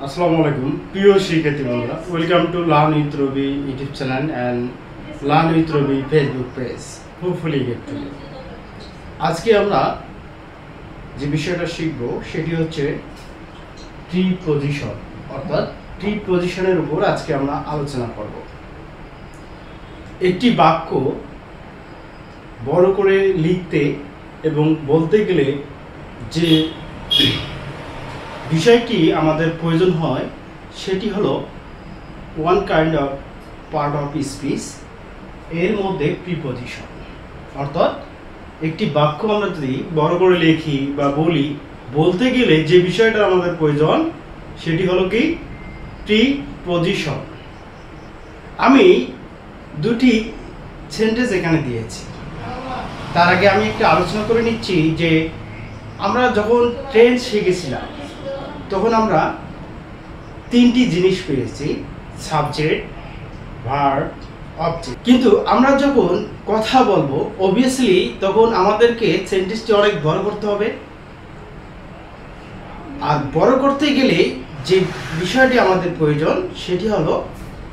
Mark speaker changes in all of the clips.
Speaker 1: আসসালামু আলাইকুম প্রিয় শিক্ষার্থী বন্ধুরা, welcome to learn with Robi YouTube channel and learn with Robi Facebook page. Hopefully get to. আজকে আমরা যে বিষয়টা শিখব সেটি হচ্ছে প্রিপজিশন, অর্থাৎ প্রিপজিশনের উপর আজকে আমরা আলোচনা করব। একটি বাক্য বড় করে লিখতে এবং বলতে গেলে যে বিষয়টি আমাদের প্রয়োজন হয় সেটি হলো one kind of part of speech, এর মধ্যে প্রিপজিশন। অর্থাৎ একটি বাক্য আমরা যদি বড় করে লিখি বা বলি, বলতে গেলে যে বিষয়টা আমাদের প্রয়োজন সেটি হলো কি প্রিপজিশন। আমি দুটি সেন্টেন্স এখানে দিয়েছি। তার আগে আমি একটু আলোচনা করে নিচ্ছি যে আমরা যখন টেন্স শিখেছিলাম তখন আমরা তিনটি জিনিস পেয়েছি: সাবজেক্ট, ভার্ব, অবজেক্ট। কিন্তু আমরা যখন কথা বলবো অবভিয়াসলি তখন আমাদেরকে সেন্টেন্সটি অনেক বড় করতে হবে, আর বড় করতে গেলে যে বিষয়টি আমাদের প্রয়োজন সেটি হলো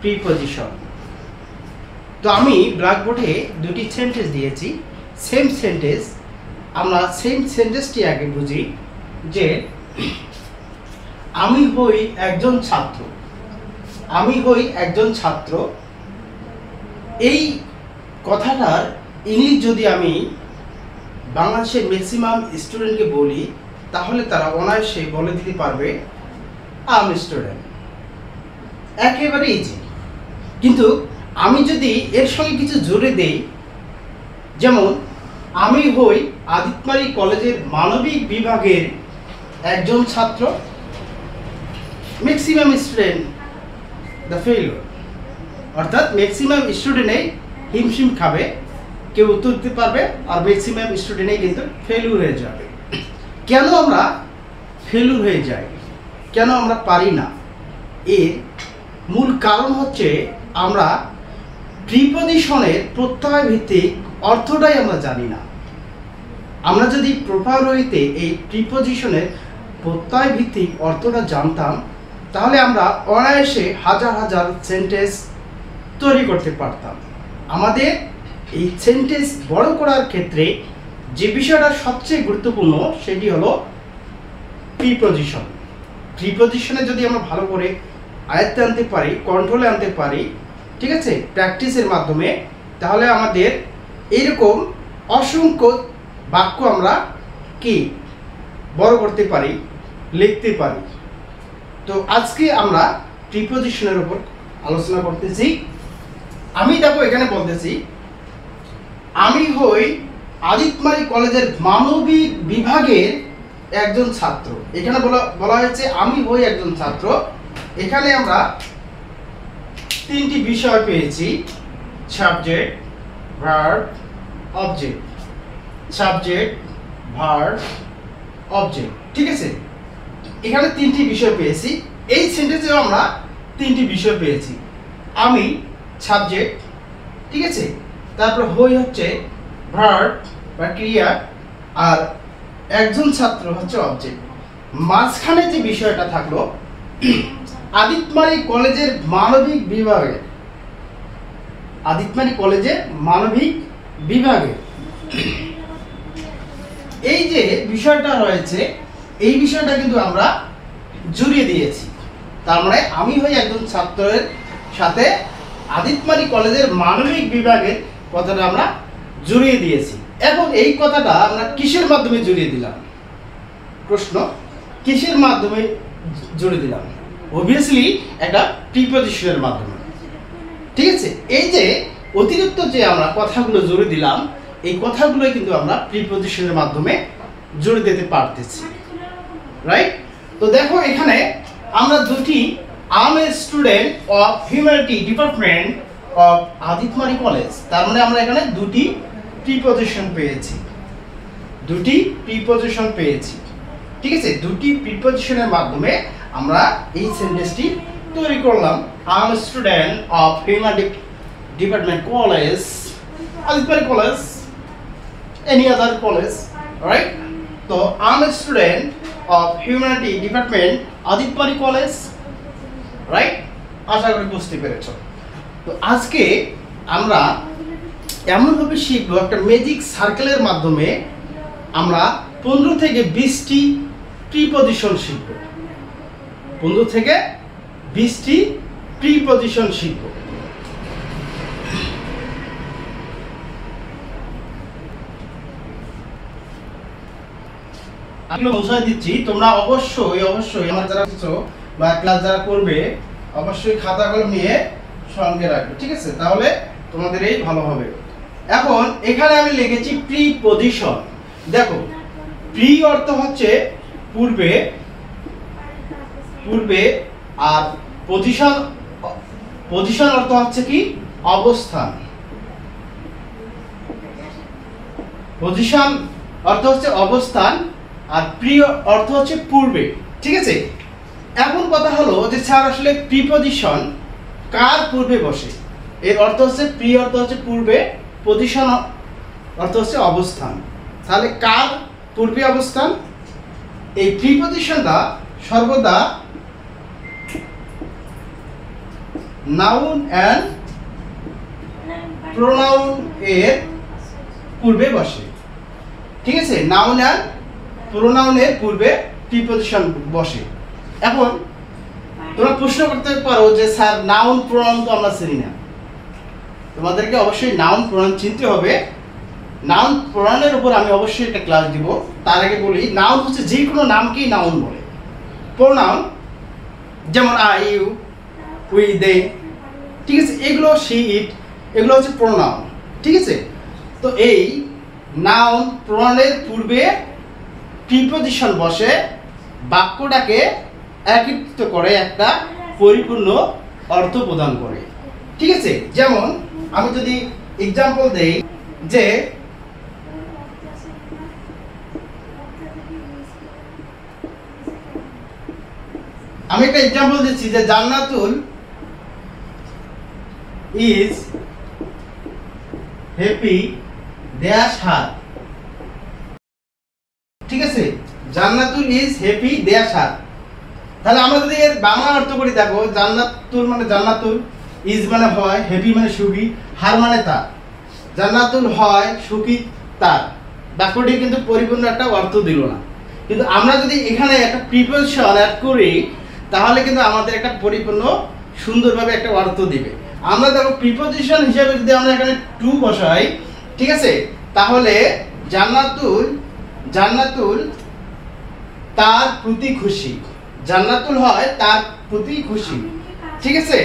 Speaker 1: প্রিপজিশন। তো আমি ব্ল্যাকবোর্ডে দুটি সেন্টেন্স দিয়েছি, সেম সেন্টেন্স। আমরা সেম সেন্টেন্সটি আগে বুঝি যে আমি হই একজন ছাত্র। আমি হই একজন ছাত্র, এই কথাটার ইংলিশ যদি আমি বাংলাদেশের ম্যাক্সিমাম স্টুডেন্টকে বলি তাহলে তারা অনায়াসে বলে দিতে পারবে আই এম স্টুডেন্ট, একেবারে ইজি। কিন্তু আমি যদি এর সঙ্গে কিছু জুড়ে দেই, যেমন আমি হই আদিতমারি কলেজের মানবিক বিভাগের একজন ছাত্র, ম্যাক্সিমাম স্টুডেন্ট দ্য ফেইলিওর, অর্থাৎ ম্যাক্সিমাম স্টুডেন্টেই হিমশিম খাবে, কেউ উত্তর দিতে পারবে, আর ম্যাক্সিমাম স্টুডেন্টেই কিন্তু ফেলিউর হয়ে যাবে। কেন আমরা ফেলিউর হয়ে যাই, কেন আমরা পারি না? এর মূল কারণ হচ্ছে আমরা প্রিপজিশনের প্রত্যয় ভিত্তিক অর্থটাই আমরা জানি না। আমরা যদি প্রপার ওয়েতে এই প্রিপজিশনের প্রত্যয় ভিত্তিক অর্থটা জানতাম তাহলে আমরা অনায়াসে হাজার হাজার সেন্টেন্স তৈরি করতে পারতাম। আমাদের এই সেন্টেন্স বড় করার ক্ষেত্রে যে বিষয়টা সবচেয়ে গুরুত্বপূর্ণ সেটি হলো প্রিপজিশন। প্রিপজিশনে যদি আমরা ভালো করে আয়ত্তে আনতে পারি, কন্ট্রোলে আনতে পারি, ঠিক আছে, প্র্যাকটিসের মাধ্যমে, তাহলে আমাদের এইরকম অসংখ্য বাক্য আমরা কি বড় করতে পারি, লিখতে পারি। তো আজকে আমরা প্রিপজিশনের উপর আলোচনা করতেছি। আমি দেখো এখানে বলতেছি আমি হই আদিতমারি কলেজের মানবিক বিভাগের একজন ছাত্র। এখানে বলা হয়েছে আমি হই একজন ছাত্র। এখানে আমরা তিনটি বিষয় পেয়েছি: subject, verb, object. Subject, verb, object, ঠিক আছে। এখানে তিনটি বিষয় পেয়েছি। এই সেন্টেন্সেও আমরা তিনটি বিষয় পেয়েছি। আমি সাবজেক্ট, ঠিক আছে, তারপর হই হচ্ছে ভার্ব বা ক্রিয়া, আর একজন ছাত্র হচ্ছে অবজেক্ট। মাঝখানে যে বিষয়টা থাকলো আদিতমারি কলেজের মানবিক বিভাগে, আদিতমারি কলেজের মানবিক বিভাগে এই যে বিষয়টা রয়েছে এই বিষয়টা কিন্তু আমরা জুড়িয়ে দিয়েছি। তার মানে আমি হই একজন ছাত্রের সাথে আদিতমারি কলেজের মানবিক বিভাগের কথাটা আমরা জুড়িয়ে দিয়েছি। এখন এই কথাটা আমরা কিসের মাধ্যমে জুড়িয়ে দিলাম? প্রশ্ন, কিসের মাধ্যমে জুড়ে দিলাম? অবভিয়াসলি একটা প্রিপজিশনের মাধ্যমে, ঠিক আছে। এই যে অতিরিক্ত যে আমরা কথাগুলো জুড়ে দিলাম, এই কথাগুলো কিন্তু আমরা প্রিপজিশনের মাধ্যমে জুড়ে দিতে পারতেছি, রাইট? তো দেখো এখানে আমরা দুটি I'm a student of humanity department of Aditmari college, তার মানে আমরা এখানে দুটি প্রিপজিশন পেয়েছি, দুটি প্রিপজিশন পেয়েছি, ঠিক আছে। দুটি প্রিপজিশনের মাধ্যমে আমরা এই সেন্টেন্সটি তৈরি করলাম। I'm student of humanity department college, Aditmari college, any other college, right? So I'm a student of Humanity Department, Aditpari College, right? আশা করি বুঝতে পেরেছ। তো আজকে আমরা এমনভাবে শিখবো, একটা ম্যাজিক সার্কেলের মাধ্যমে আমরা 15 থেকে 20টি প্রিপজিশন শিখব। 15 থেকে 20টি প্রিপজিশন শিখব। আমি পৌঁছায় দিচ্ছি, তোমরা অবশ্যই আমার যারা বা ক্লাস যারা করবে অবশ্যই খাতা কলম নিয়ে সঙ্গে রাখবে, ঠিক আছে? তাহলে তোমাদের এই ভালো হবে। এখন এখানে আমি লিখেছি প্রিপজিশন। দেখো, প্রি অর্থ হচ্ছে পূর্বে, আর পজিশন অর্থ হচ্ছে কি? অবস্থান। পজিশন অর্থ হচ্ছে অবস্থান, আর প্রি অর্থ হচ্ছে পূর্বে, ঠিক আছে? এখন কথা হলো যে স্যার আসলে প্রিপজিশন কার পূর্বে বসে? এর অর্থ হচ্ছে প্রি অর্থ হচ্ছে পূর্বে, পজিশন অর্থ হচ্ছে অবস্থান। তাহলে কার পূর্বে অবস্থান? এই প্রিপজিশনটা সর্বদা নাউন অ্যান্ড প্রোনাউন এর পূর্বে বসে, ঠিক আছে? নাউন অ্যান্ড প্রোনাউনের পূর্বে প্রিপজিশন বসে। এখন তোমরা প্রশ্ন করতে পারো যে স্যার নাউন প্রোনাউন তো আমরা চিনি না। তোমাদেরকে অবশ্যই নাউন প্রোনাউন চিনতে হবে। নাউন প্রোনাউনের উপর আমি অবশ্যই একটা ক্লাস দিব। তার আগে বলি, নাউন হচ্ছে যে কোনো নামকেই নাউন বলে। প্রোনাউন যেমন আই, ইউ, উই, দে, ঠিক আছে? এগুলো সি, ইট, এগুলো হচ্ছে প্রোনাউন, ঠিক আছে? তো এই নাউন প্রোনাউনের পূর্বে প্রিপজিশন বসে বাক্যটাকে একত্রিত করে একটা পরিপূর্ণ অর্থ প্রদান করে, ঠিক আছে? যেমন আমি যদি এক্সাম্পল দেই যে আমি একটা এক্সাম্পল দিচ্ছি যে জান্নাতুল ইজ হ্যাপি দেয়ার সাথ, ঠিক আছে? জান্নাতুল ইজ হ্যাপি দেয়ার সাথ। তাহলে আমরা যদি এর বাংলা অর্থ করি, দেখো জান্নাতুল মানে জান্নাতুল, ইজ মানে হয়, হ্যাপি মানে সুখী, হার মানে তার। জান্নাতুল হয় সুখী তার, বাক্যটি কিন্তু পরিপূর্ণ একটা অর্থ দিল না। কিন্তু আমরা যদি এখানে একটা প্রিপজিশন অ্যাড করি তাহলে কিন্তু আমাদের একটা পরিপূর্ণ সুন্দরভাবে একটা অর্থ দিবে। আমরা দেখো প্রিপজিশন হিসেবে যদি আমরা এখানে টু বসাই, ঠিক আছে? তাহলে জান্নাতুল তার প্রতি খুশি, জান্নাতুল হয় তার প্রতি খুশি, ঠিক আছে?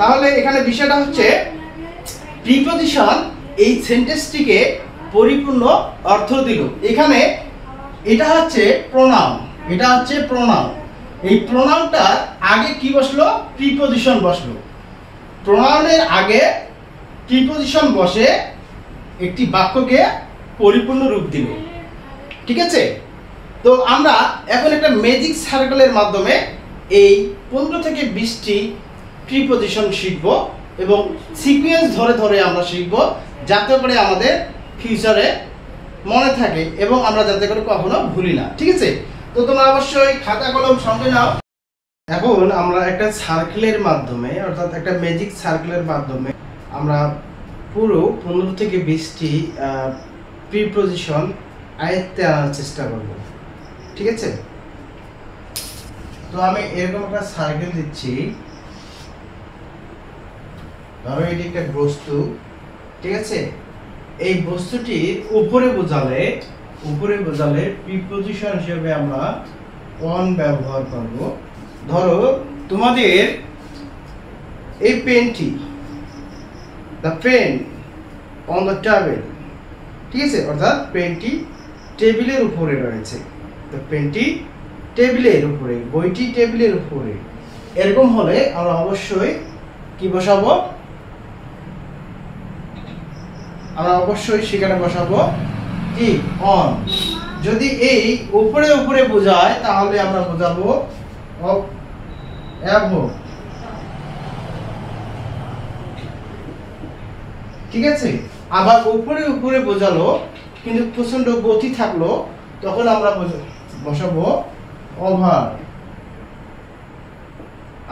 Speaker 1: তাহলে এখানে বিষয়টা হচ্ছে প্রিপজিশন এই সেন্টেন্সটিকে পরিপূর্ণ অর্থ দিল। এখানে এটা হচ্ছে প্রোনাউন, এই প্রোনাউনটার আগে কি বসলো? প্রিপজিশন বসলো। প্রোনাউনের আগে প্রিপজিশন বসে একটি বাক্যকে পরিপূর্ণ রূপ দিল, ঠিক আছে? তো আমরা এখন একটা ম্যাজিক সার্কেলের মাধ্যমে এই 15 থেকে 20টি প্রিপজিশন শিখব এবং সিকোয়েন্স ধরে ধরে আমরা শিখব, যাতে করে আমাদের ফিউচারে মনে থাকে এবং আমরা যাতে করে কখনো ভুলি না, ঠিক আছে? তো তোমরা অবশ্যই খাতা কলম সঙ্গে নাও। এখন আমরা একটা সার্কেলের মাধ্যমে, অর্থাৎ একটা ম্যাজিক সার্কেলের মাধ্যমে আমরা পুরো 15 থেকে 20টি প্রিপজিশন আয়ত্তে আনার চেষ্টা করব, ঠিক আছে? তো আমি এরকম একটা সার্কেল দিচ্ছি। ধরো এটি একটা বস্তু, ঠিক আছে? এই বস্তুটির উপরে বোঝালে প্রিপজিশন হিসেবে আমরা অন ব্যবহার করব। ধরো তোমাদের এই পেনটি, the pen on the table, ঠিক আছে? অর্থাৎ পেনটি টেবিলের উপরে রয়েছে, তো পেনটি টেবিলের উপরে, বইটি টেবিলের উপরে। এরকম হলে আমরা অবশ্যই কি বসাবো? আমরা অবশ্যই সেখানে বসাবো কি? অন। যদি এই উপরে উপরে বোঝায় তাহলে আমরা বোঝাবো অ্যাবভ, ঠিক আছে? আবার উপরে উপরে বোঝালো কিন্তু প্রচন্ড গতি থাকলো, তখন আমরা বসাবো ওভার।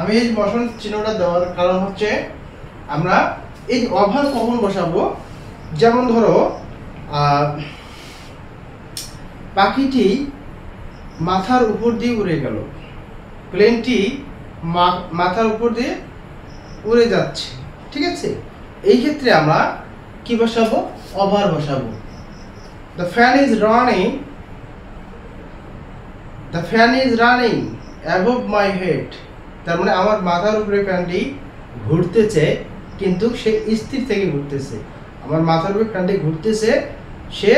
Speaker 1: আমি এই বসানোর চিহ্নটা দেওয়ার কারণ হচ্ছে আমরা এই ওভার কখন বসাবো, যেমন ধরো পাখিটি মাথার উপর দিয়ে উড়ে গেল, প্লেনটি মাথার উপর দিয়ে উড়ে যাচ্ছে, ঠিক আছে। এই ক্ষেত্রে আমরা কি বসাবো, ওভার বসাবো। The fan is running, the fan is running above my head. তার মানে আমার মাথার উপরে ফ্যানটি ঘুরতেছে, কিন্তু সে স্থির থেকে ঘুরতেছে। আমার মাথার উপরে ফ্যানটি ঘুরতেছে, সে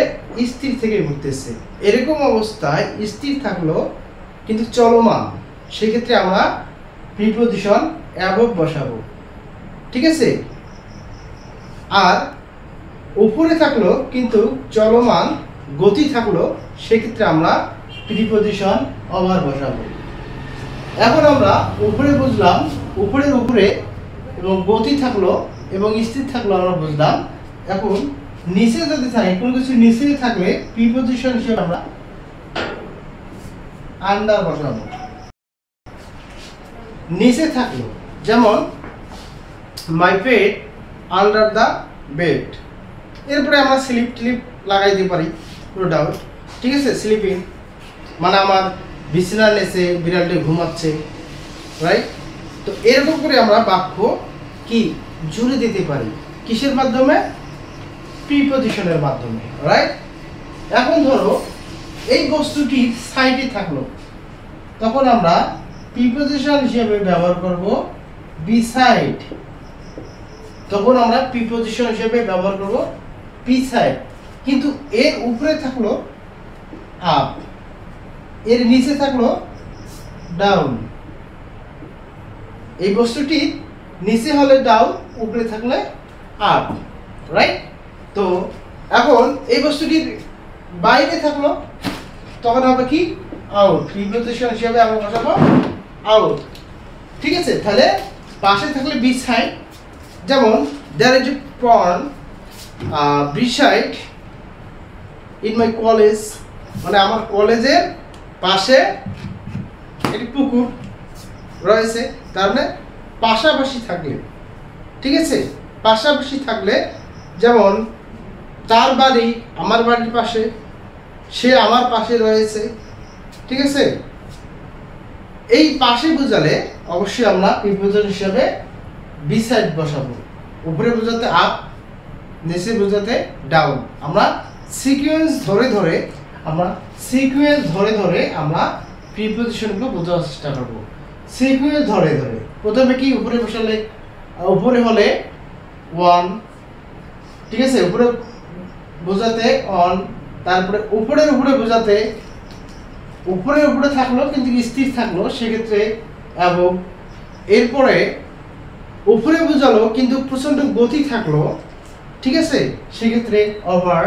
Speaker 1: স্থির থেকে ঘুরতেছে। এরকম অবস্থায় স্থির থাকলো কিন্তু চলমান, সেক্ষেত্রে আমরা প্রিপোজিশন অ্যাবভ বসাবো, ঠিক আছে। আর উপরে থাকলো কিন্তু চলমান, গতি থাকলো, সেক্ষেত্রে আমরা প্রিপোজিশন ওভার বসাবো। এখন আমরা উপরে বুঝলাম, উপরের উপরে এবং গতি থাকলো এবং স্থির থাকলো আমরা বুঝলাম। এখন নিচে যদি থাকে, কোনো কিছু নিচে থাকলে প্রিপোজিশন হিসেবে আমরা আন্ডার বসাবো। নিচে থাকলো, যেমন মাই পেট আন্ডার দ্য বেড। এরপরে আমরা স্লিপ টিলিপ লাগাই দিতে পারি, নো ডাউট, ঠিক আছে। স্লিপিং মানে আমার বিছানার নিচে বিড়ালটি ঘুমাচ্ছে, রাইট। তো এরকম করে আমরা বাক্য কি জুড়ে দিতে পারি, কিসের মাধ্যমে, প্রিপোজিশনের মাধ্যমে, রাইট। এখন ধরো এই বস্তুটি সাইডে থাকলো, তখন আমরা প্রিপোজিশন হিসেবে ব্যবহার করব বিসাইড। তখন আমরা প্রিপোজিশন হিসেবে ব্যবহার করব বিসাইড। কিন্তু এর উপরে থাকলো আপ, এর নিচে থাকলো ডাউন। এই বস্তুটি নিচে হলে ডাউন, উপরে থাকলে আপ, রাইট। তো এখন এই বস্তুটির বাইরে থাকলো, তখন হবে কি, আউট। প্রিপোজিশন হিসেবে আমরা বসাবো আউট, ঠিক আছে। তাহলে পাশে থাকলে বিসাইড, যেমন there is a pond beside in my college, মানে আমার কলেজের পাশে একটি পুকুর রয়েছে। তার মানে পাশাপাশি থাকলে, ঠিক আছে, পাশাপাশি থাকলে, যেমন তার বাড়ি আমার বাড়ির পাশে, সে আমার পাশে রয়েছে, ঠিক আছে। এই পাশে বোঝালে অবশ্যই আমরা প্রিপোজিশন হিসেবে বিসাইড বসাবো। উপরে বোঝাতে আপ, নিচে বোঝাতে ডাউন। আমরা সিকোয়েন্স ধরে ধরে আমরা প্রিপোজিশনগুলো বোঝার চেষ্টা করবো। সিকোয়েন্স ধরে ধরে প্রথমে কি, উপরে বসালে, উপরে হলে ওয়ান, ঠিক আছে, উপরে বোঝাতে অন। তারপরে উপরের উপরে বোঝাতে, উপরের উপরে থাকলো কিন্তু স্থির থাকলো, সেক্ষেত্রে অ্যাবভ। এরপরে উপরে বোঝালো কিন্তু প্রচন্ড গতি থাকলো, ঠিক আছে, সেক্ষেত্রে ওভার।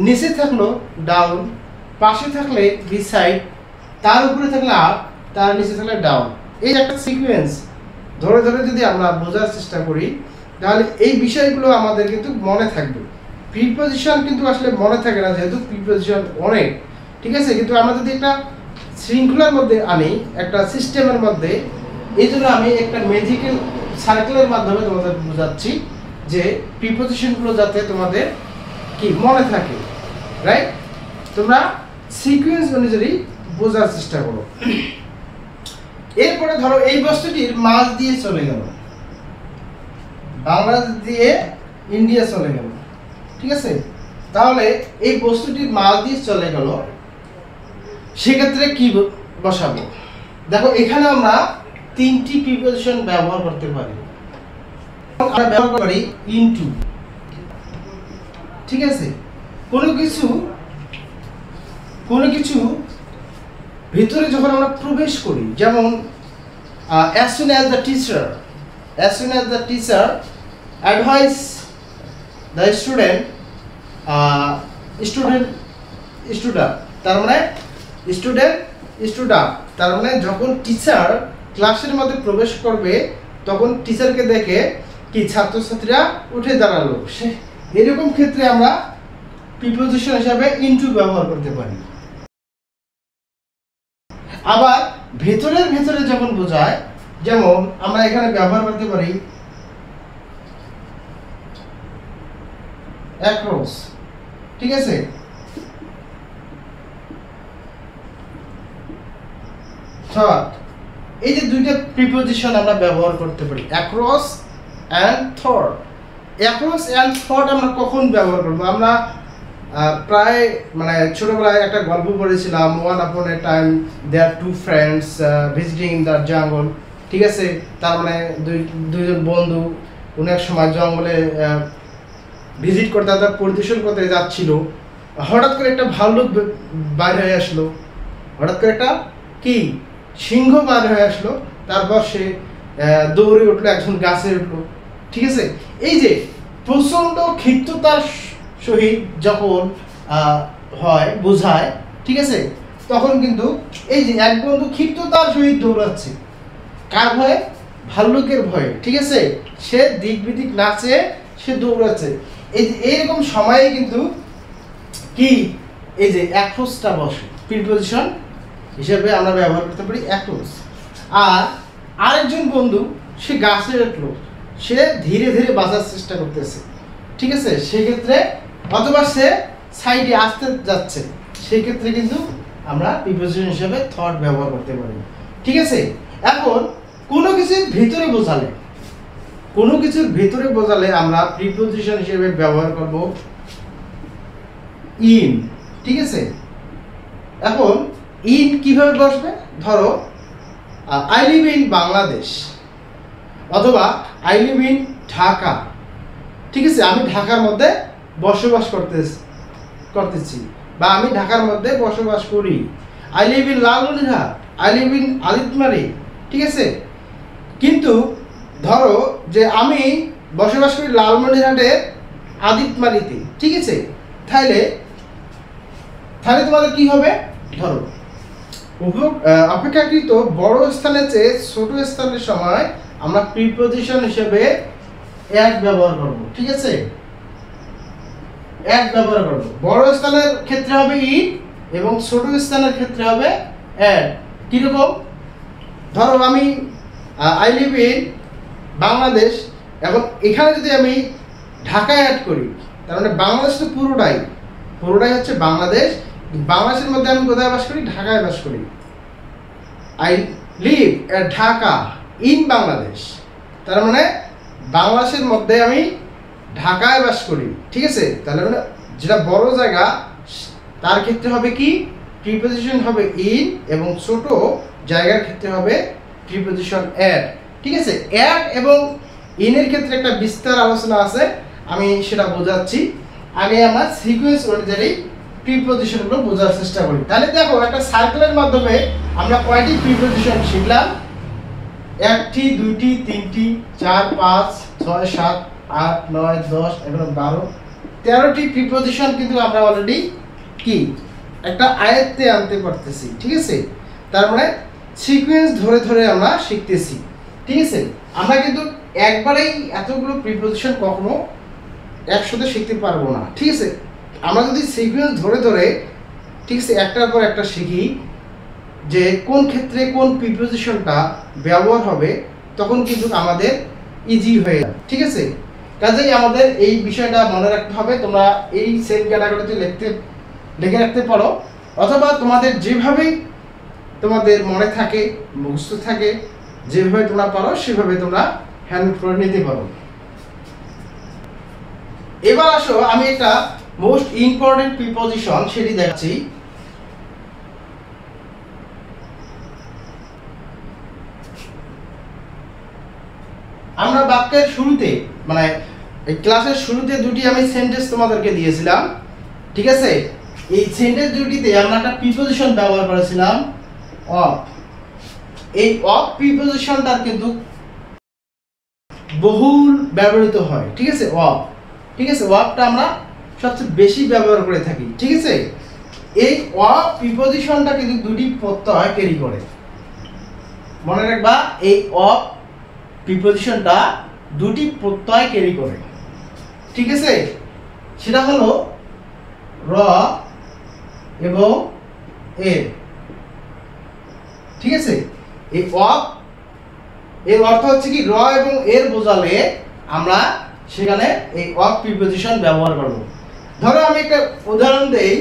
Speaker 1: নিচে থাকলো ডাউন, পাশে থাকলে বিসাইড, তার উপরে থাকলে আপ, তার নিচে থাকলে ডাউন। এই একটা সিকোয়েন্স ধরে ধরে যদি আমরা বোঝার চেষ্টা করি, তাহলে এই বিষয়গুলো আমাদের কিন্তু মনে থাকবে। প্রিপোজিশন কিন্তু আসলে মনে থাকে না, যেহেতু প্রিপোজিশন অনেক, ঠিক আছে। কিন্তু আমরা যদি একটা শৃঙ্খলার মধ্যে আনি, একটা সিস্টেমের মধ্যে, এই জন্য আমি একটা ম্যাজিক্যাল সার্কেলের মাধ্যমে তোমাদের বোঝাচ্ছি যে প্রিপোজিশনগুলো যাতে তোমাদের কি মনে থাকে, রাইট। তোমরা সিকোয়েন্স অনুযায়ী বোঝার চেষ্টা করো। এরপরে ধরো এই বস্তুটির মাঝ দিয়ে চলে গেল, বাংলাদেশ দিয়ে ইন্ডিয়া চলে গেল, ঠিক আছে। তাহলে এই বস্তুটির মাঝ দিয়ে চলে গেল, সেক্ষেত্রে কি বসাবো? দেখো এখানে আমরা তিনটি প্রিপোজিশন ব্যবহার করতে পারি। আমরা ব্যবহার করি ইনটু, ঠিক আছে। কোনো ভিতরে যখন আমরা প্রবেশ করি, যেমন as soon as the teacher advise the student তার মানে স্টুডেন্ট, তার মানে যখন টিচার ক্লাসের মধ্যে প্রবেশ করবে, তখন টিচারকে দেখে কি ছাত্রছাত্রীরা উঠে দাঁড়ালো, এরকম ক্ষেত্রে আমরা প্রিপোজিশন হিসাবে ইনটু ব্যবহার করতে পারি। আবার ভেতরের ভেতরে যখন বোঝায়, যেমন আমরা এখানে ব্যবহার করতে পারি অ্যাক্রস, ঠিক আছে। এই যে দুইটা প্রিপোজিশন আমরা ব্যবহার করতে পারি, across and thought. Across and thought আমরা কখন ব্যবহার করব? আমরা প্রায় মানে ছোটবেলায় একটা গল্প পড়েছিলাম, once upon a time there two friends visiting the jungle, ঠিক আছে। তার মানে দুইজন বন্ধু কোনো এক সময় জঙ্গলে ভিজিট করতে, তাদের পরিদর্শন করতে যাচ্ছিল। হঠাৎ করে একটা ভাল্লুক বাইরে হয়ে আসলো, হঠাৎ করে একটা কি সিংহ বার হয়ে আসলো। তারপর সে দৌড়ে উঠলো, একজন গাছে উঠলো, ঠিক আছে। এই যে প্রচন্ড ক্ষিপ্রতার সহিত যখন হয় বোঝায়, ঠিক আছে, তখন কিন্তু এই যে এক বন্ধু ক্ষিপ্রতার সহিত দৌড়াচ্ছে, কার ভয়ে? ভাল্লুকের ভয়ে, ঠিক আছে। সে দিক বিদিক নাচে, সে দৌড়াচ্ছে। এই যে এইরকম সময়ে কিন্তু কি এই যে অ্যাক্রসটা বসে, প্রিপোজিশন হিসেবে আমরা ব্যবহার করতে পারি অ্যাক্রস। আর আরেকজন বন্ধু সে গাছে উঠলো, সে ধীরে ধীরে বাঁচার চেষ্টা করতেছে, ঠিক আছে। সেক্ষেত্রে অথবা সে সাইডে আসতে যাচ্ছে, সেক্ষেত্রে কিন্তু আমরা প্রিপোজিশন হিসেবে থট ব্যবহার করতে পারি, ঠিক আছে। এখন কোনো কিছুর ভিতরে বোঝালে, কোনো কিছুর ভিতরে বোঝালে আমরা প্রিপোজিশন হিসেবে ব্যবহার করব ইন, ঠিক আছে। এখন ইন কিভাবে বসবে? ধরো আই লিভ ইন বাংলাদেশ অথবা আই লিভ ইন ঢাকা, ঠিক আছে। আমি ঢাকার মধ্যে বসবাস করতেছি বা আমি ঢাকার মধ্যে বসবাস করি। I live in Lalmonirhat, I live in Aditmari, ঠিক আছে। কিন্তু ধরো যে আমি বসবাস করি লালমনিরহাটের আদিতমারিতে, ঠিক আছে। তাহলে তোমাদের কি হবে? ধরো অপেক্ষাকৃত বড় স্থানের চেয়ে ছোট স্থানের সময় আমরা প্রিপোজিশন হিসেবে এক ব্যবহার করব, ঠিক আছে। এক ব্যবহার করব। বড় স্থানের ক্ষেত্রে হবে ইন এবং ছোট স্থানের ক্ষেত্রে হবে অ্যাড। কিরকম? ধরো আমি আই লিভ ইন বাংলাদেশ, এখন এখানে যদি আমি ঢাকায় অ্যাড করি, তার মানে বাংলাদেশ তো পুরোটাই হচ্ছে বাংলাদেশ। বাংলাদেশের মধ্যে আমি কোথায় বাস করি? ঢাকায় বাস করি। I live at Dhaka in Bangladesh, তার মানে বাংলাদেশের মধ্যে আমি ঢাকায় বাস করি, ঠিক আছে। তাহলে মানে যেটা বড় জায়গা তার ক্ষেত্রে হবে কি প্রিপোজিশন হবে ইন, এবং ছোট জায়গার ক্ষেত্রে হবে প্রিপোজিশন অ্যাট, ঠিক আছে। অ্যাট এবং ইনের ক্ষেত্রে একটা বিস্তার আলোচনা আছে, আমি সেটা বোঝাচ্ছি। আগে আমরা সিকোয়েন্স অনুযায়ী প্রিপোজিশনগুলো বোঝার চেষ্টা করি। তাহলে দেখো একটা সার্কেলের মাধ্যমে আমরা কয়টি প্রিপোজিশন শিখলাম? 1টি 2টি 3টি 4 5 6 7 8 9 10 11 12 13টি প্রিপোজিশন কিন্তু আমরা অলরেডি কি একটা আয়ত্তে আনতে পারতেছি, ঠিক আছে। তার মানে সিকোয়েন্স ধরে ধরে আমরা শিখতেছি, ঠিক আছে। আমরা কিন্তু একবারেই এতগুলো প্রিপোজিশন কখনো একসাথে শিখতে পারবো না, ঠিক আছে। আমরা যদি সিকোয়েন্স ধরে ধরে, ঠিক আছে, একটার পর একটা শিখি যে কোন ক্ষেত্রে কোন প্রিপোজিশনটা ব্যবহার হবে, তখন কিন্তু আমাদের ইজি হয়ে যায়, ঠিক আছে। কাজেই আমাদের এই বিষয়টা মনে রাখতে হবে। তোমরা এই সেম ক্যাটাগরিতে লিখে রাখতে পারো, অথবা তোমাদের যেভাবেই তোমাদের মনে থাকে, মুখস্থ থাকে, যেভাবে তোমরা পারো সেভাবে তোমরা হ্যান্ড করে নিতে পারো। এবার আসো আমি একটা মোস্ট ইম্পর্টেন্ট প্রিপোজিশন সেটি দেখাচ্ছি। আমরা বাক্যের শুরুতে মানে এই ক্লাসের শুরুতে দুটি আমি সেন্টেন্স তোমাদেরকে দিয়েছিলাম, ঠিক আছে। এই সেন্টেন্স দুটিতে আমরা একটা প্রিপোজিশন ব্যবহার করেছিলাম অফ। এই অফ প্রিপোজিশনটা কিন্তু বহুল ব্যবহৃত হয়, ঠিক আছে। অফ, ঠিক আছে, অফটা আমরা সবচেয়ে বেশি ব্যবহার করে থাকি, ঠিক আছে। এই অফ প্রিপোজিশনটা কিন্তু দুটি প্রত্যয় ক্যারি করে, মনে রাখবা। এই অফ প্রিপোজিশনটা দুটি প্রত্যয় ক্যারি করে, ঠিক আছে। সেটা হলো র এবং এর, ঠিক ঠিক আছে, এই অফ এর অর্থ হচ্ছে কি র এবং এর বোঝালে আমরা সেখানে এই অফ প্রিপোজিশন ব্যবহার করব। ধরো আমি একটা উদাহরণ দেই,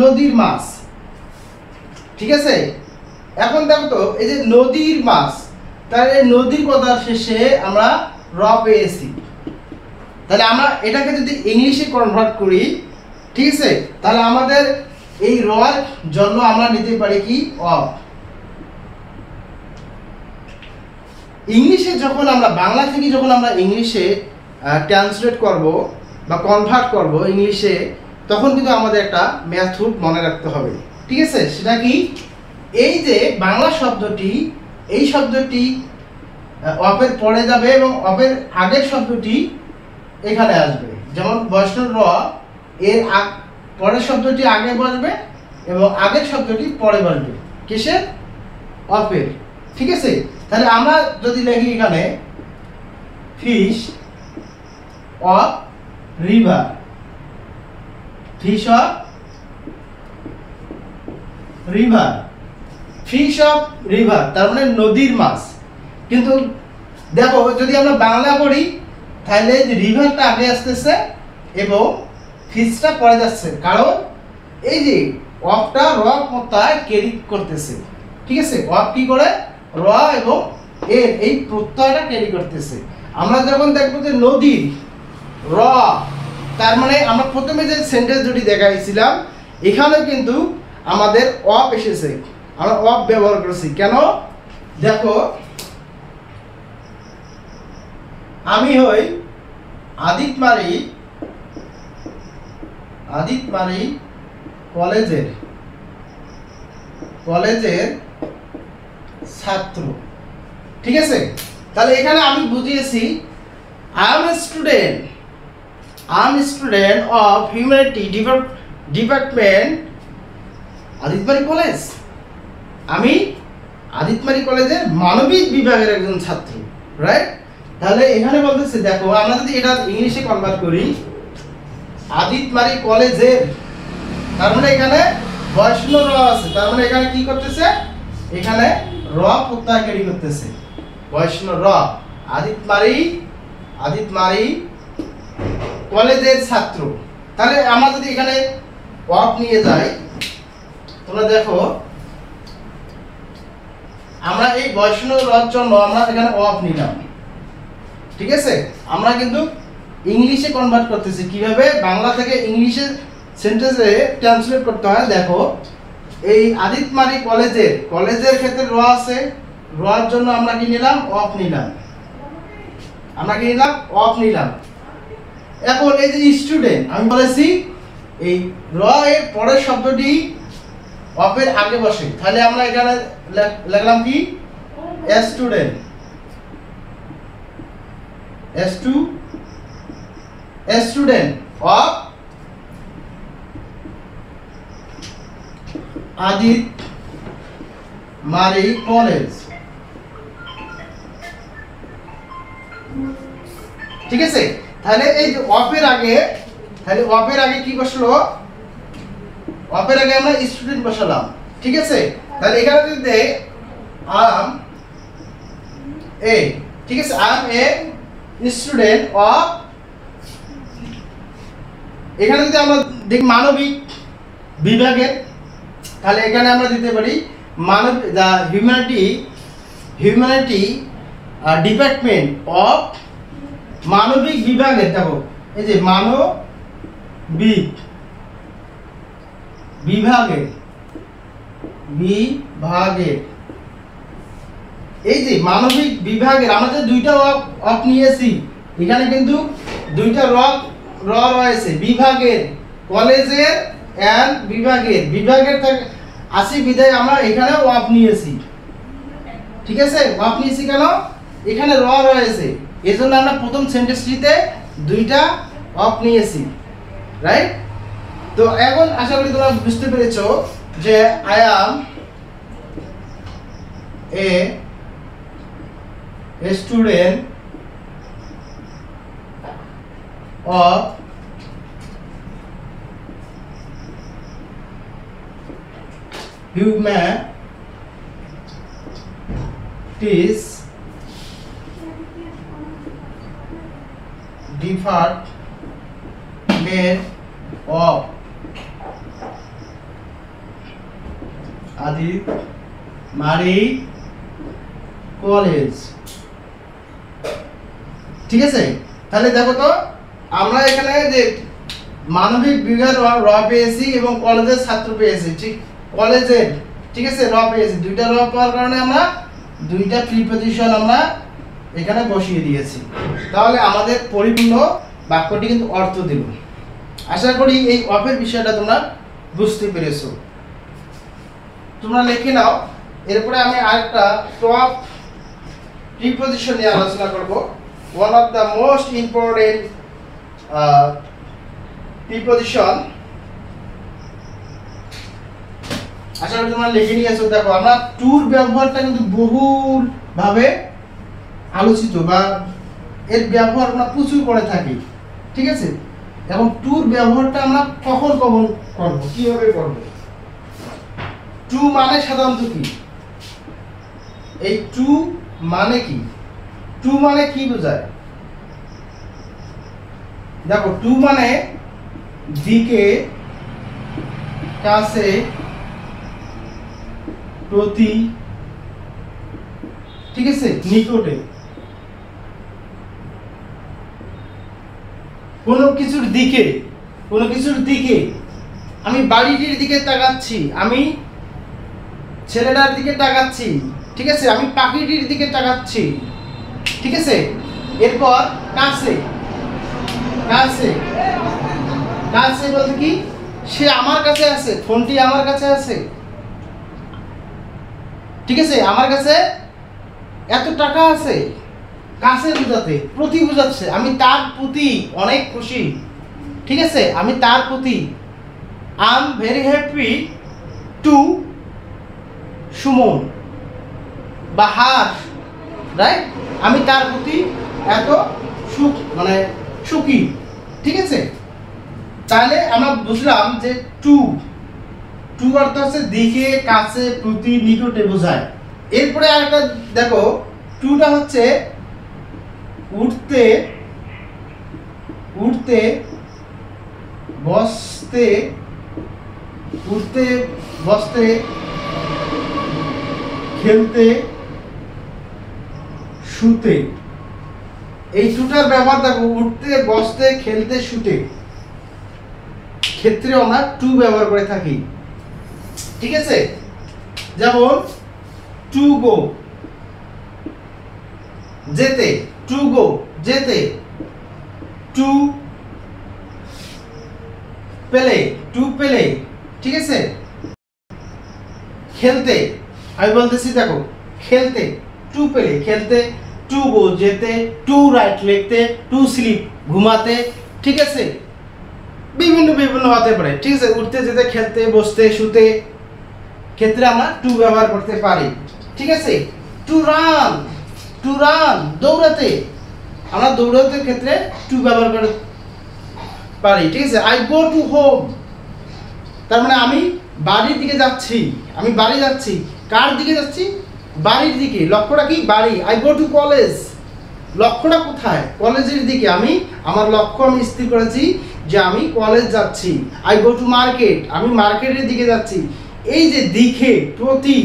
Speaker 1: নদীর মাছ। ঠিক আছে, এখন দেখো তো এই যে নদীর মাছ, তাহলে নদীর কথার শেষে আমরা র পেয়েছি, তাহলে আমরা এটাকে যদি ইংলিশে কনভার্ট করি, ঠিক আছে, তাহলে আমাদের এই রর জন্য আমরা নিতে পারি কি অফ। ইংলিশে যখন আমরা বাংলা থেকে যখন আমরা ইংলিশে ট্রান্সলেট করব বা কনভার্ট করব ইংলিশে, তখন কিন্তু আমাদের একটা মেথড মনে রাখতে হবে। ঠিক আছে, সেটা কি, এই যে বাংলা শব্দটি, এই শব্দটি অফের পরে যাবে এবং অফের আগের শব্দটি এখানে আসবে। যেমন বৈষ্ণব র এর পরের শব্দটি আগে বসবে এবং আগের শব্দটি পরে বসবে কিসের, অফের। ঠিক আছে, তাহলে আমরা যদি লিখি এখানে fish of river, fish of river, fish of river, তার মানে নদীর মাছ। কিন্তু দেখো যদি আমরা বাংলা পড়ি তাহলে রিভারটা আগে আসতেছে এবং ফিশটা পরে যাচ্ছে, কারণ এই যে অফটা র প্রত্যয় ক্যারি করতেছে। ঠিক আছে, অফ কি করে, র এবং এর এই প্রত্যয়টা ক্যারি করতেছে। আমরা যখন দেখবো যে নদীর র, তার মানে আমরা প্রথমে যে সেন্টেন্স দুটি দেখাইছিলাম এখানে কিন্তু আমাদের অফ এসেছে, আমরা অফ ব্যবহার করেছি। কেন, দেখো আমি হই আদিতমারি কলেজের ছাত্র। ঠিক আছে, তাহলে এখানে আমি বুঝিয়েছি I am student of humanity department Aditmari college. আমি আদিতমারি কলেজের মানবিক বিভাগের একজন ছাত্র, রাইট। তাহলে এখানে বলতেছে, দেখো আমরা যদি এটা ইংলিশে কনভার্ট করি, আদিতমারি কলেজের, তার মানে এখানে বৈষ্ণব র আছে, তার মানে এখানে কি করতেছে, এখানে র প্রত্যয় ক্যারি করতেছে, বৈষ্ণব র, আদিতমারি কলেজের ছাত্র। তাহলে আমরা যদি এখানে অফ নিয়ে যাই, তোমরা দেখো আমরা এই বৈষ্ণব রর জন্য আমরা এখানে অফ নিলাম। ঠিক আছে, আমরা কিন্তু ইংলিশে কনভার্ট করতেছি, কিভাবে বাংলা থেকে ইংলিশে সেন্টেন্সে ট্রান্সলেট করতে হয়। দেখো এই আদিতমারি কলেজের ক্ষেত্রে র আছে, রর জন্য আমরা কি নিলাম, অফ নিলাম, এখন এই যে স্টুডেন্ট, আমি বলেছি এই র এর পরের শব্দটি অফের আগে বসে, তাহলে আমরা এখানে লিখলাম কি student, student of Aditmari college. ঠিক আছে, তাহলে এই যে অফের আগে, তাহলে অফের আগে কি বসলো, অফের আগে আমরা স্টুডেন্ট বসালাম। ঠিক আছে, তাহলে এখানে যদি দেই আম এ, ঠিক আছে, আম এ স্টুডেন্ট অফ, এখানে যদি আমরা দেখি মানবিক বিভাগের, তাহলে এখানে আমরা দিতে পারি হিউম্যানিটি ডিপার্টমেন্ট অফ, মানবিক বিভাগের। দেখো এই যে মানবিক বিভাগের, এই যে মানবিক বিভাগের আমরা যে দুইটা অফ নিয়েছি, এখানে কিন্তু দুইটা র রয়েছে, বিভাগের, কলেজের এন্ড বিভাগের থেকে আসি বিধায় আমরা এখানে অফ নিয়েছি। ঠিক আছে, অফ নিয়েছি কেন, এখানে র রয়েছে, এজন্য আমরা প্রথম সেন্টেন্সটিতে দুইটা অফ নিয়েছি, রাইট। তো এখন আশা করি তোমরা বুঝতে পেরেছো যে I am a student of humanities department of Adimari college. ঠিক আছে, তাহলে দেখো তো আমরা এখানে যে মানবিক বিভাগ র পেয়েছি এবং কলেজের ছাত্র পেয়েছি, ঠিক কলেজের, ঠিক আছে, র পেয়েছি। দুইটা র পাওয়ার কারণে আমরা দুইটা প্রিপজিশন আমরা এখানে বসিয়ে দিয়েছি। তাহলে আমাদের পরিপূর্ণ বাক্যটি কিন্তু অর্থ দিল। আশা করি এই অফের বিষয়টা তোমরা বুঝতে পেরেছো। তোমরা লিখে নাও। এরপরে আমি আরেকটা টপ প্রিপজিশন নিয়ে আলোচনা করব। One of the most important preposition. আশা করি তোমরা লিখে নিয়েছো। দেখো আমরা টুর ব্যবহারটা কিন্তু বহুল ভাবে আলোচিত বা এর ব্যবহার আমরা প্রচুর করে থাকি। ঠিক আছে, এখন টুর ব্যবহারটা আমরা কখন কখন করব, কিভাবে করব? টু মানে সাধারণত কি? এই টু মানে কি? টু মানে কি বোঝায়? দেখো টু মানে দিকে, কাছে, প্রতি, ঠিক আছে, নিকটে। কোনো কিছুর দিকে, কোনো কিছুর দিকে। আমি বাড়িটির দিকে তাকাচ্ছি, আমি ছেলেটার দিকে তাকাচ্ছি, ঠিক আছে, আমি পাখিটির দিকে তাকাচ্ছি, ঠিক আছে। এরপর কাছে, কাছে, কাছে বলতে কি? সে আমার কাছে আছে, ফোনটি আমার কাছে আছে, ঠিক আছে, আমার কাছে এত টাকা আছে। কাছে বোঝাতে, প্রতি বোঝাচ্ছে, আমি তার প্রতি অনেক খুশি, ঠিক আছে, আমি তার প্রতি। I am very happy to Suman বা হার, রাইট? আমি তার প্রতি এত সুখ, মানে সুখী, ঠিক আছে। তাহলে আমরা বুঝলাম যে টু, টু অর্থ হচ্ছে দিকে, কাছে, প্রতি, নিকটে বোঝায়। এরপরে আরেকটা দেখো, টুটা হচ্ছে উঠতে, উঠতে, বসতে, উঠতে, বসতে, খেলতে, শুতে। এই টুটার ব্যবহার দেখো, উঠতে, বসতে, খেলতে, শুতে ক্ষেত্রে আমরা টু ব্যবহার করে থাকি, ঠিক আছে। যেমন টু গো, যেতে, টু গো, যেতে। টু পেলে, টু পেলে, ঠিক আছে। খেলতে, আমি বলতেছি দেখো, খেলতে, টু পেলে, খেলতে। টু গো, যেতে। টু রাইট, লিখতে। টু স্লিপ, ঘুমাতে, ঠিক আছে। বিভিন্ন বিভিন্ন হতে পারে, ঠিক আছে। উঠতে, যেতে, খেলতে, বসতে, শুতে ক্ষেত্রে আমরা টু ব্যবহার করতে পারি, ঠিক আছে। টু রান, টু রান, দৌড়াতে, আমরা দৌড়াতে ক্ষেত্রে টু ব্যবহার করতে পারি, ঠিক আছে। আই গো টু হোম, তার মানে আমি বাড়ির দিকে যাচ্ছি, আমি বাড়ি যাচ্ছি। কার দিকে যাচ্ছি? বাড়ির দিকে। লক্ষ্যটা কি? বাড়ি। আই গো টু কলেজ, লক্ষ্যটা কোথায়? কলেজের দিকে। আমি আমার লক্ষ্য আমি স্থির করেছি যে আমি কলেজ যাচ্ছি। আই গো টু মার্কেট, আমি মার্কেটের দিকে যাচ্ছি। এই যে দিকে, প্রতি,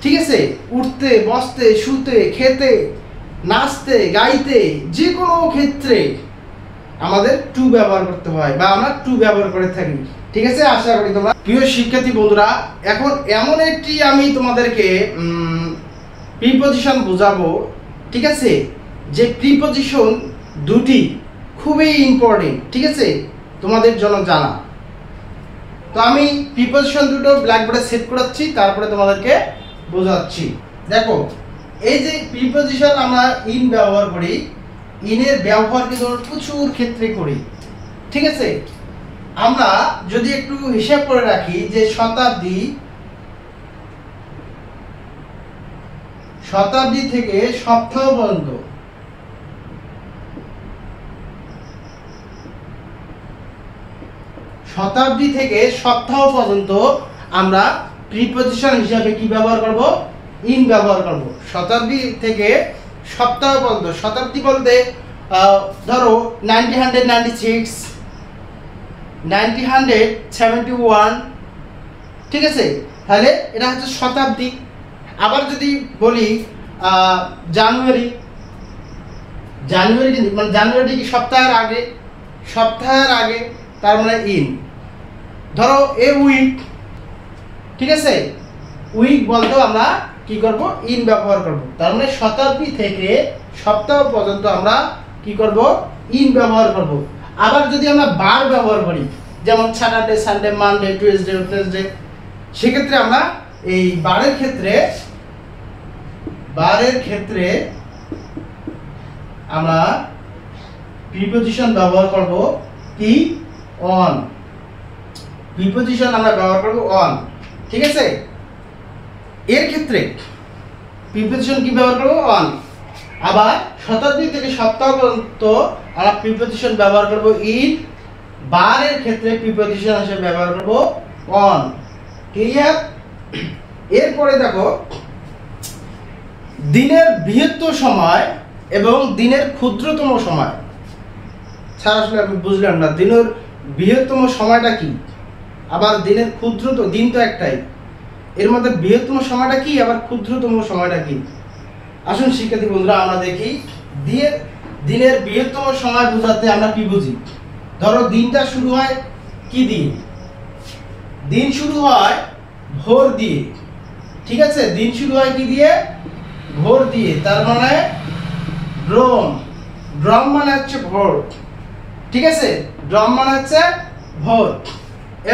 Speaker 1: ঠিক আছে, উঠতে, বসতে, শুতে, খেতে, নাচতে, গাইতে, যে কোনো ক্ষেত্রে আমাদের টু ব্যবহার করতে হয় বা আমরা টু ব্যবহার করে থাকি, ঠিক আছে। আশা করি তোমরা, প্রিয় শিক্ষার্থী বন্ধুরা, এখন এমন একটি আমি তোমাদেরকে প্রিপজিশন বোঝাবো, ঠিক আছে, যে প্রিপজিশন দুটি খুবই ইম্পর্টেন্ট, ঠিক আছে, তোমাদের জন্য জানা। তো আমি প্রিপজিশন দুটো ব্ল্যাকবোর্ডে সেট করাচ্ছি, তারপরে তোমাদেরকে বোঝাচ্ছি। দেখো, এই যে প্রিপজিশন আমরা ইন ব্যবহার করি, ইনের ব্যবহার কিন্তু প্রচুর ক্ষেত্রে করি, ঠিক আছে। আমরা যদি একটু হিসাব করে রাখি যে শতাব্দী, শতাব্দী থেকে সপ্তাহ পর্যন্ত, শতাব্দী থেকে সপ্তাহ পর্যন্ত আমরা প্রিপজিশন হিসাবে কি ব্যবহার করব, ইন ব্যবহার করব। শতাব্দী থেকে সপ্তাহ পর্যন্ত, শতাব্দী বলতে ধরো 1996, 1971, ঠিক আছে, তাহলে এটা হচ্ছে শতাব্দী। আবার যদি বলি জানুয়ারি, জানুয়ারি মানে জানুয়ারি কি সপ্তাহের আগে, সপ্তাহের আগে, তার মানে ইন। ধরো এ উইক, ঠিক আছে, উইক বলতেও আমরা কি করব, ইন ব্যবহার করব। তার মানে শতাব্দী থেকে সপ্তাহ পর্যন্ত আমরা কি করব, ইন ব্যবহার করব। আবার যদি আমরা বার ব্যবহার করি, যেমন Saturday, Sunday, Monday, Tuesday, Wednesday, সেক্ষেত্রে আমরা এই বারের ক্ষেত্রে আমরা প্রিপজিশন ব্যবহার করব কি, অন। প্রিপজিশন আমরা ব্যবহার করব অন, ঠিক আছে। এর ক্ষেত্রে প্রিপজিশন কি ব্যবহার করব, অন। আবার শতাব্দী থেকে সপ্তাহ পর্যন্ত আমরা প্রিপজিশন ব্যবহার করব ইন। বারের ক্ষেত্রে প্রিপজিশন হিসেবে ব্যবহার করব অন। ক্লিয়ার? এরপরে দেখো, দিনের বৃহত্তম সময় এবং দিনের ক্ষুদ্রতম সময়। স্যার আসলে আমি বুঝলাম না, দিনের বৃহত্তম সময়টা কি, আবার দিনের ক্ষুদ্রতম, দিন তো একটাই, এর মধ্যে বৃহত্তম সময়টা কি, আবার ক্ষুদ্রতম সময়টা কি। আসুন শিক্ষার্থী বন্ধুরা আমরা দেখি, দিনের বৃহত্তম সময় বোঝাতে আমরা কি বুঝি। ধরো দিনটা শুরু হয় কি দিয়ে, দিন শুরু হয় ভোর দিয়ে, ঠিক আছে, দিন শুরু হয় কি দিয়ে, ভোর দিয়ে। তার মানে ড্রম, ড্রম মানে হচ্ছে ভোর, ঠিক আছে, ড্রম মানে হচ্ছে ভোর।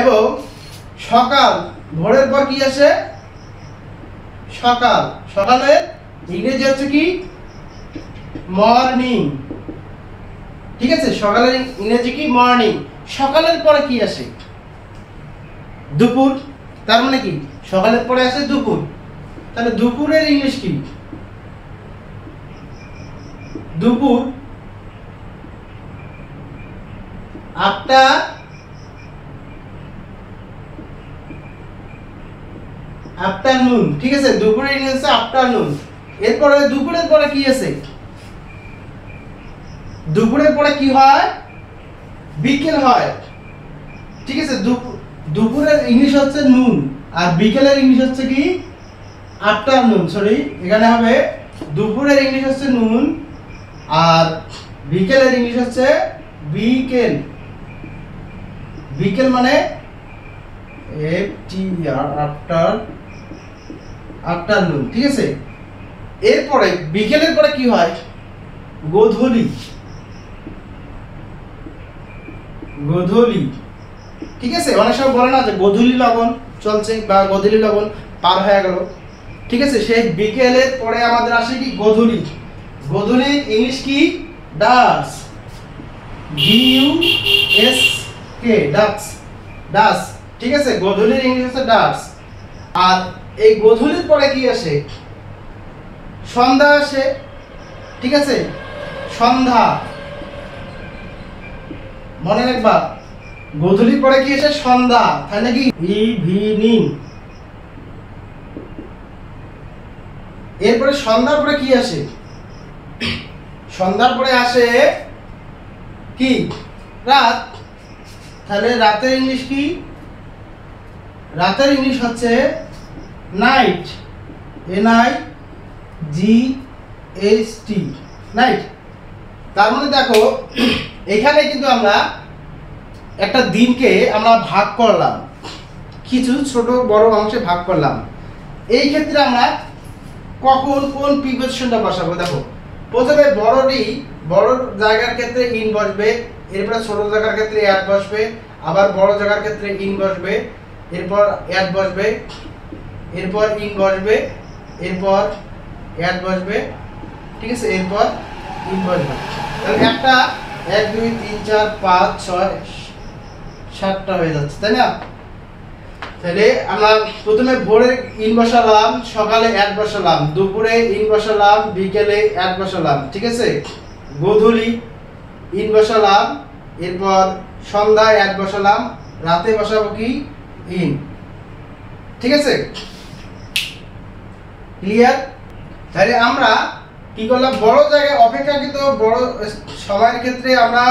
Speaker 1: এবং সকাল, ভোরের পর কি আসে, সকাল, সকালে ইংরেজি হচ্ছে কি, মর্নিং, ঠিক আছে, সকালের ইংরেজি কি, মর্নিং। সকালের পরে কি আসে, দুপুর। তার মানে কি, সকালের পরে আসে দুপুর, তাহলে দুপুরের ইংলিশ কি, দুপুর। আফটারনুন, ঠিক আছে, দুপুরের ইংলিশ হচ্ছে আফটারনুন। এরপরে দুপুরের পরে কি আছে, দুপুরের পরে কি হয়, বিকেল হয়, ঠিক আছে। দুপুরের ইংলিশ হচ্ছে নুন, আর বিকেলের ইংলিশ হচ্ছে কি, আফটারনুন। সরি, এখানে হবে দুপুরের ইংলিশ হচ্ছে নুন, আর বিকেলের ইংলিশ হচ্ছে বিকেল। বিকেল মানে আফটারনুন, ঠিক আছে। এরপরে বিকেলের পরে কি হয়, গোধূলি, গোধূলি, ঠিক আছে। অনেক সময় বলে না যে গোধূলি লবণ চলছে বা গোধূলি লবণ পার হয়ে গেল, ঠিক আছে। সেই বিকেলের পরে আমাদের আসে কি, গোধূলি। গোধূলির ইংলিশ কি, ডাস্ক, DUSK, ডাস্ক, ডাস্ক, ঠিক আছে। গোধূলির ইংলিশ হচ্ছে ডাস্ক। আর এই গোধূলির পরে কি আসে, সন্ধ্যা আসে, ঠিক আছে, সন্ধ্যা। মনে রাখবা, গোধূলির পরে কি আসে, সন্ধ্যা, তাহলে কি ইভিনিং। এরপরে সন্ধ্যার পরে কি আসে, সন্ধ্যার পরে আসে কি, রাত, তাহলে রাতের ইংলিশ কি, রাতের ইংলিশ হচ্ছে নাইট, NIGHT, নাইট। তার মানে দেখো, এখানে কিন্তু আমরা একটা দিনকে আমরা ভাগ করলাম, কিছু ছোট বড় অংশে ভাগ করলাম। এই ক্ষেত্রে আমরা কখন কোন প্রিপজিশনটা বসাবো, দেখো প্রথমে বড় জায়গার ক্ষেত্রে ইন বসবে, এরপর ছোট জায়গার ক্ষেত্রে অ্যাড বসবে, আবার বড় জায়গার ক্ষেত্রে ইন বসবে, এরপর অ্যাড বসবে, এরপর ইন বসবে, এরপর অ্যাড বসবে, ঠিক আছে, এরপর ইন বসবে। তাহলে একটা 1 2 3 4 5 6 7টা হয়ে যাচ্ছে, তাই না। তাহলে আমরা প্রথমে ভোরে ইন বসালাম, সকালে অ্যাড বসালাম, দুপুরে ইন বসালাম, বিকেলে অ্যাড বসালাম, ঠিক আছে। গোধূলি ইন বসালাম, এরপর সন্ধ্যায় অ্যাড বসালাম, রাতে বসাবো কি, ইন। ঠিক আছে, ক্লিয়ার? তাহলে আমরা কি করলাম, বড় জায়গায় অপেক্ষাকৃত বড় সময়ের ক্ষেত্রে আমরা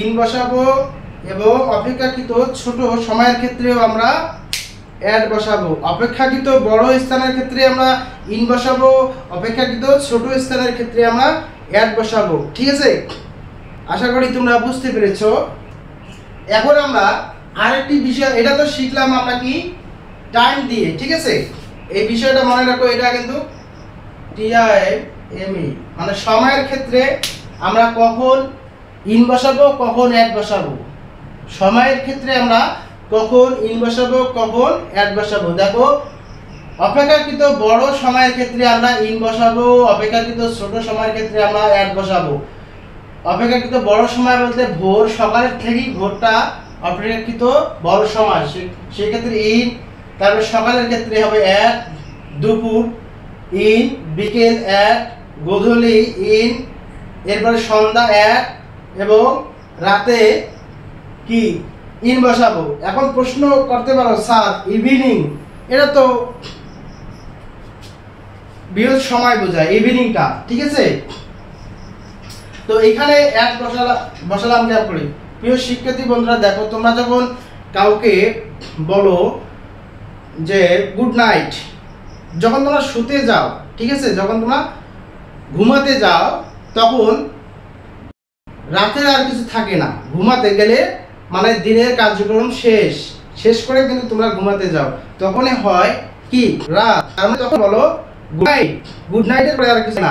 Speaker 1: ইন বসাবো এবং অপেক্ষাকৃত ছোট সময়ের ক্ষেত্রেও আমরা অ্যাড বসাবো। অপেক্ষাকৃত বড় স্থানের ক্ষেত্রে আমরা ইন বসাবো, অপেক্ষাকৃত ছোট স্থানের ক্ষেত্রে আমরা অ্যাড বসাবো। ঠিক আছে, আশা করি তোমরা বুঝতে পেরেছো। এখন আমরা আরেকটি বিষয়, এটা তো শিখলাম আমরা কি টাইম দিয়ে। ঠিক আছে, এই বিষয়টা মনে রাখো, এটা কিন্তু TIME মানে সময়ের ক্ষেত্রে আমরা কখন ইন বসাবো কখন অ্যাড বসাবো। সময়ের ক্ষেত্রে আমরা কখন ইন বসাবো কখন অ্যাড বসাবো। দেখো, অপেক্ষাকৃত বড় সময়ের ক্ষেত্রে আমরা ইন বসাবো, অপেক্ষাকৃত ছোট সময়ের ক্ষেত্রে আমরা অ্যাড বসাবো। অপেক্ষাকৃত বড় সময় বলতে ভোর, সকালের থেকেই ভোরটা অপেক্ষাকৃত বড় সময়, সেই ক্ষেত্রে ইন। তারপরে সকালের ক্ষেত্রে হবে অ্যাড, দুপুর ইন, বিকেল অ্যাড, গোধূলি ইন, এরপরে সন্ধ্যা অ্যাড এবং রাতে কি ইন বসাবো। এখন প্রশ্ন করতে পারো, স্যার ইভিনিং, এটা তো বৃহৎ সময় বোঝায় ইভিনিংটা। ঠিক আছে, তো এখানে অ্যাড বসালাম কেমন করে? প্রিয় শিক্ষার্থী বন্ধুরা, দেখো, তোমরা যখন কাউকে বলো যে গুড নাইট, যখন তোমরা শুতে যাও, ঠিক আছে, যখন তোমরা ঘুমাতে যাও, তখন রাতের আর কিছু থাকে না। ঘুমাতে গেলে মানে দিনের কার্যক্রম শেষ করে কিন্তু তোমরা ঘুমাতে যাও, তখনই হয় কি রাত। তার মানে তখন বলো গুড নাইট, গুড নাইটের পরে আর কিছু না।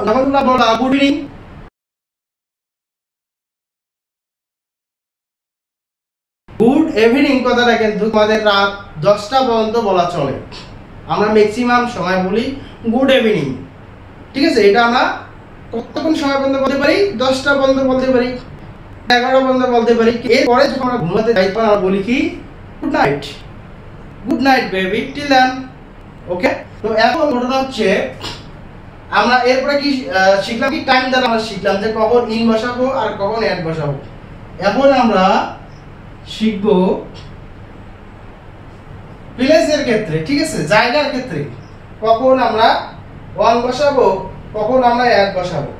Speaker 1: যখন তোমরা বলো গুড ইভিনিং, গুড ইভিনিং কথাটা কিন্তু তোমাদের রাত 10টা পর্যন্ত বলা চলে। আমরা ম্যাক্সিমাম সময় বলি গুড ইভিনিং। ঠিক আছে, এটা আমরা কতক্ষণ সময় পর্যন্ত বলতে পারি? 10টা পর্যন্ত বলতে পারি, 11 পর্যন্ত বলতে পারি। এরপরে যখন আমরা ঘুমাতে যাই তখন আমরা বলি কি good night, good night baby, till then. Okay, তো এখন ঘটনা হচ্ছে আমরা এরপরে কি শিখলাম, কি টাইম দ্বারা আমরা শিখলাম যে কখন ইন বসাবো আর কখন অ্যাড বসাবো। এখন আমরা শিখব প্লেসের ক্ষেত্রে। ঠিক আছে, জায়গার ক্ষেত্রে কখন আমরা ওয়ান বসাবো কখন আমরা অ্যাড বসাবো।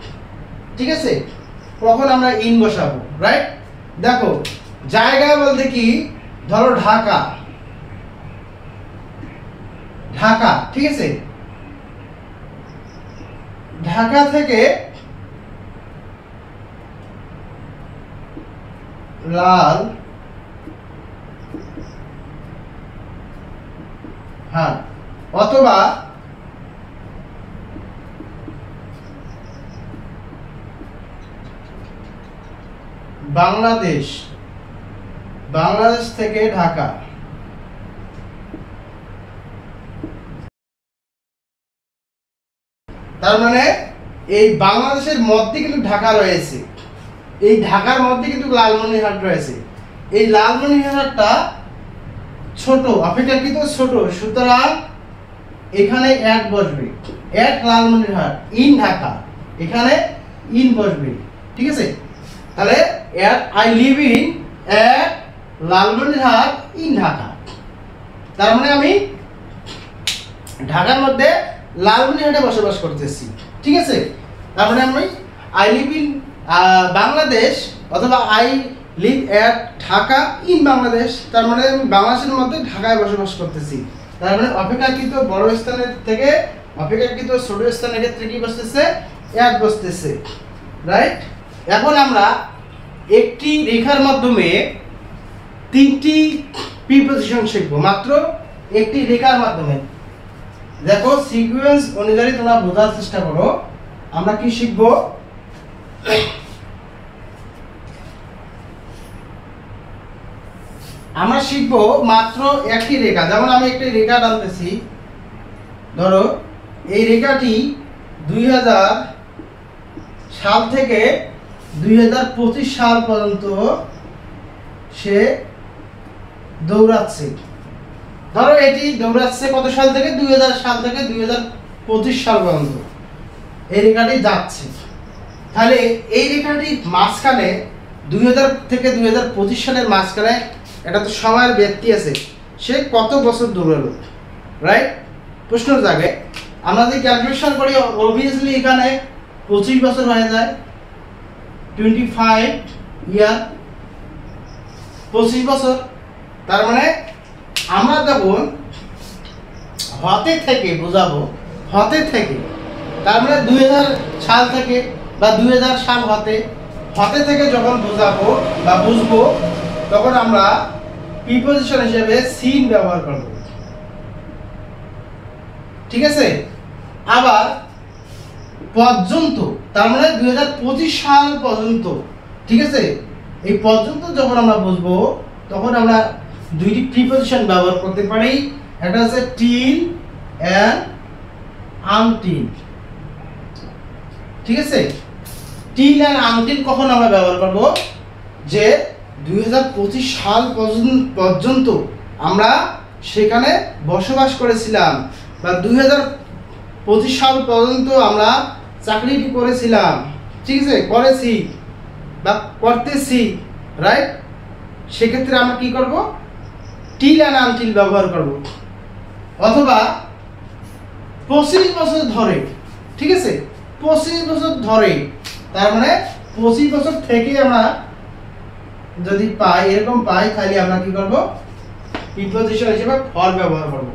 Speaker 1: ঠিক আছে, কখন আমরা ইন বসাবো, রাইট? দেখো, জায়গা বলতে কি, ধরো ঢাকা, ঢাকা, ঠিক আছে, ঢাকা থেকে লাল হ্যাঁ, অথবা বাংলাদেশ, বাংলাদেশ থেকে ঢাকা। তার মানে এই বাংলাদেশের মধ্যে কিন্তু ঢাকা রয়েছে, এই ঢাকার মধ্যে কিন্তু লালমনিরহাট রয়েছে। এই লালমনিরহাটটা ছোট, অপেক্ষাকৃত ছোট, সুতরাং এখানে অ্যাড বসবে, অ্যাড লালমনিরহাট, ইন ঢাকা, এখানে ইন বসবে। ঠিক আছে, তাহলে add I live in at Lalmonirhat in Dhaka. তার মানে আমি ঢাকার মধ্যে লালমনিরহাটে বসবাস করতেছি। ঠিক আছে, তার মানে আমি আই লিভ ইন বাংলাদেশ অথবা I live at Dhaka in Bangladesh, তার মানে আমি বাংলাদেশের মধ্যে ঢাকায় বসবাস করতেছি। তার মানে অপেক্ষাকৃত বড় স্থানের থেকে অপেক্ষাকৃত ছোট স্থানের ক্ষেত্রে কি বসতেছে? Add বসতেছে, right? এখন আমরা একটি রেখার মাধ্যমে 3টি প্রিপজিশন শিখবো, মাত্র একটি রেখার মাধ্যমে। দেখো, সিকোয়েন্স অনুযায়ী তোমরা বোঝার চেষ্টা করো। আমরা কি শিখবো? আমরা শিখবো মাত্র একটি রেখা। যেমন আমি একটি রেখা টানতেছি, ধরো এই রেখাটি 2000 সাল থেকে 2025 সাল পর্যন্ত সে দৌড়াচ্ছে। ধরো এটি দৌড়াচ্ছে কত সাল থেকে? 2000 সাল থেকে 2025 সাল পর্যন্ত এই রেখাটি যাচ্ছে। তাহলে এই রেখাটির মাঝখানে 2000 থেকে 2025 সালের মাঝখানে এটা তো সময়ের ব্যক্তি আছে, সে কত বছর দৌড়ালো? রাইট? প্রশ্ন জাগে আমরা যদি ক্যালকুলেশন করি অবভিয়াসলি এখানে 25 বছর হয়ে যায়, 25 ইয়ার, 25 বছর। তার মানে আমরা যখন হতে থেকে বোঝাবো, হতে থেকে তার মানে 2000 সাল থেকে বা 2000 সাল হতে থেকে যখন বোঝাবো বা বুঝবো, তখন আমরা প্রিপজিশন হিসেবে সিন ব্যবহার করব। ঠিক আছে? আবার পর্যন্ত, তার মানে 2025 সাল পর্যন্ত, ঠিক আছে, এই পর্যন্ত যখন আমরা বুঝবো তখন আমরা দুইটি প্রিপজিশন ব্যবহার করতে পারি। একটা হচ্ছে টিল এন্ড আনটিল। ঠিক আছে? টিল এন্ড আনটিল কখন আমরা ব্যবহার করব? যে 2025 সাল পর্যন্ত আমরা সেখানে বসবাস করেছিলাম, বা 2025 সাল পর্যন্ত আমরা চাকরিটি করেছিলাম, ঠিক আছে, করেছি বা করতেছি, রাইট? সেক্ষেত্রে আমরা কি করব? টিল অ্যান্ড আনটিল ব্যবহার করব। অথবা 25 বছর ধরে, ঠিক আছে, 25 বছর ধরে, তার মানে 25 বছর থেকে আমরা যদি পাই, এরকম পাই, তাহলে আমরা কি করব? প্রিপজিশন হিসেবে ফর ব্যবহার করব।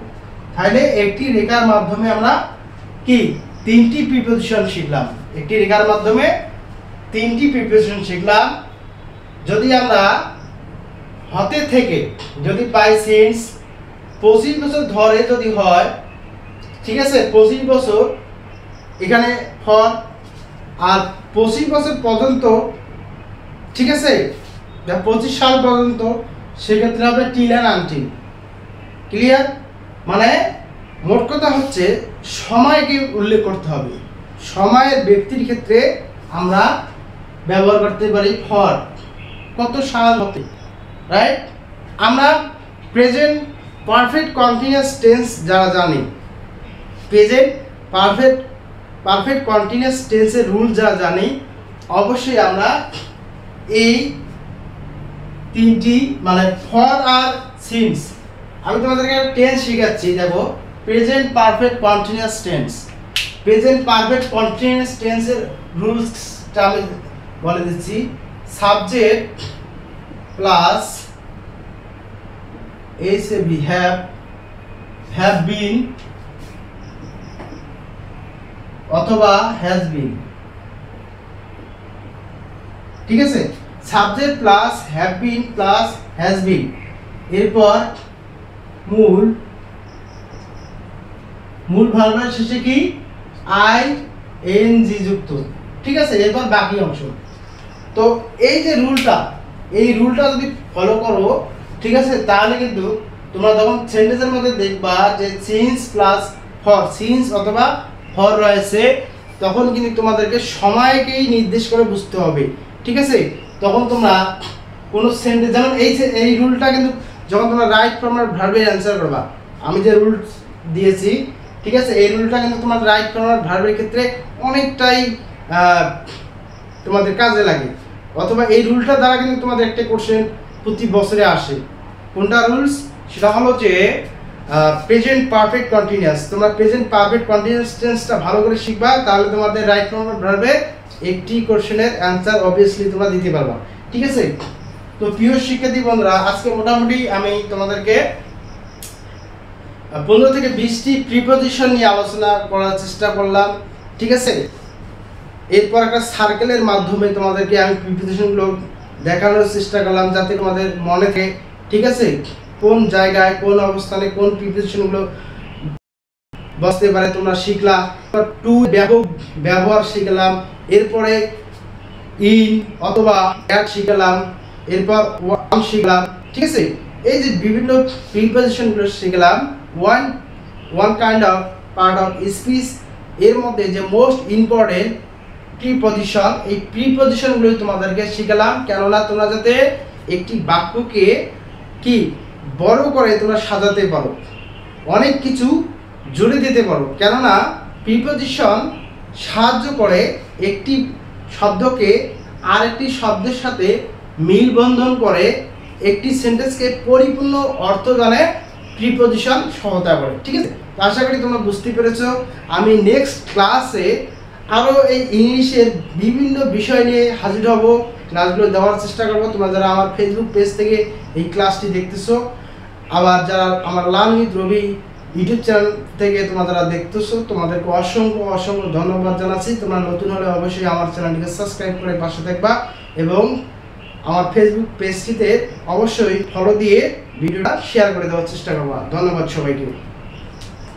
Speaker 1: তাহলে একটি রেখার মাধ্যমে আমরা কি 3টি প্রিপজিশন শিখলাম। একটি রেখার মাধ্যমে 3টি প্রিপজিশন শিখলাম। যদি আমরা হতে থেকে যদি পাই সিন্স, 25 বছর ধরে যদি হয়, ঠিক আছে, 25 বছর এখানে ফর, আর 25 বছর পর্যন্ত, ঠিক আছে, 25 সাল পর্যন্ত, সেক্ষেত্রে হবে টিল অ্যান্ড আনটিল। ক্লিয়ার? মানে মোট কথা হচ্ছে সময়কে উল্লেখ করতে হবে। সময়ের ব্যক্তির ক্ষেত্রে আমরা ব্যবহার করতে পারি ফর, কত সাল হতে, রাইট? আমরা প্রেজেন্ট পারফেক্ট কন্টিনিউয়াস টেন্স যারা জানি, প্রেজেন্ট পারফেক্ট কন্টিনিউয়াস টেন্সের রুল যারা জানি, অবশ্যই আমরা এই 3টি মানে ফর আর সিন্স, আমি তোমাদেরকে টেন্স শিখাচ্ছি। দেখো, present perfect continuous tense, present perfect continuous টেন্সের রুলসটা আমি বলে দিচ্ছি। Subject plus be have been অথবা হ্যাজ বিন, ঠিক আছে? Subject plus have been plus has been, এরপর মূল ভার্বের শেষে কি আইএনজি যুক্ত, ঠিক আছে? এরপর বাকি অংশ। তো এই যে রুলটা, এই রুলটা যদি ফলো করো, ঠিক আছে, তাহলে কিন্তু তোমরা যখন সেন্টেন্সের মধ্যে দেখবা যে সিন্স প্লাস ফর, সিন্স অথবা ফর রয়েছে, তখন কিন্তু তোমাদেরকে সময়কেই নির্দেশ করে বুঝতে হবে, ঠিক আছে? তখন তোমরা কোনো সেন্টেন্স, যেমন এই রুলটা কিন্তু যখন তোমরা রাইট ফর্মের ভার্বের অ্যান্সার করবা, আমি যে রুল দিয়েছি, ঠিক আছে, এই রুলটা কিন্তু তোমার রাইট ফর্মের ভার্বের ক্ষেত্রে অনেকটাই তোমাদের কাজে লাগে। অথবা এই রুলটা দ্বারা কিন্তু তোমাদের একটা কোশ্চেন প্রতি বছরে আসে। কোনটা রুলস? সেটা হলো যে প্রেজেন্ট পারফেক্ট কন্টিনিউয়াস। তোমরা প্রেজেন্ট পারফেক্ট কন্টিনিউয়াস টেন্সটা ভালো করে শিখবা, তাহলে তোমাদের রাইট ফর্মের ভার্বে একটি কোশ্চেনের অ্যান্সার অবভিয়াসলি তোমরা দিতে পারবা, ঠিক আছে? তো প্রিয় শিক্ষার্থী বন্ধুরা, আজকে মোটামুটি আমি তোমাদেরকে 15 থেকে 20টি প্রিপজিশন নিয়ে আলোচনা করার চেষ্টা করলাম, ঠিক আছে? এরপর একটা সার্কেলের মাধ্যমে তোমাদেরকে আমি প্রিপজিশনগুলো দেখানোর চেষ্টা করলাম, যাতে তোমাদের মনে থাকে, ঠিক আছে, কোন জায়গায় কোন অবস্থানে কোন প্রিপজিশনগুলো বসতে পারে তোমরা শিখলাম। টু ব্যাপক ব্যবহার শিখলাম, এরপরে ইন অথবা অ্যাট শিখলাম, এরপর ওয়ান শিখলাম, ঠিক আছে? এই যে বিভিন্ন প্রিপজিশনগুলো শিখলাম, one kind of part of speech, এর মধ্যে যে মোস্ট ইম্পর্টেন্ট প্রিপজিশন, এই প্রিপজিশনগুলো তোমাদেরকে শিখলাম, কেননা তোমরা যাতে একটি বাক্যকে কি বড় করে তোমরা সাজাতে পারো, অনেক কিছু জুড়ে দিতে পারো। কেননা প্রিপজিশন সাহায্য করে একটি শব্দকে আরেকটি শব্দের সাথে মিল বন্ধন করে একটি সেন্টেন্সকে পরিপূর্ণ অর্থদানে প্রিপজিশন সহায়তা করে। ঠিক আছে, তো আশা করি তোমরা বুঝতে পেরেছো। আমি নেক্সট ক্লাসে আরও এই ইংলিশের বিভিন্ন বিষয় নিয়ে হাজির হব, ক্লাসগুলো দেওয়ার চেষ্টা করবো। তোমরা যারা আমার ফেসবুক পেজ থেকে এই ক্লাসটি দেখতেছো, আবার যারা আমার learn with Robi YouTube channel থেকে তোমরা যারা দেখতেছো, তোমাদেরকে অসংখ্য অসংখ্য ধন্যবাদ জানাচ্ছি। তোমরা নতুন হলে অবশ্যই আমার চ্যানেলটিকে সাবস্ক্রাইব করে পাশে থাকবা এবং আমার ফেসবুক পেজটিতে অবশ্যই ফলো দিয়ে ভিডিওটা শেয়ার করে দেওয়ার চেষ্টা করবা। ধন্যবাদ সবাইকে।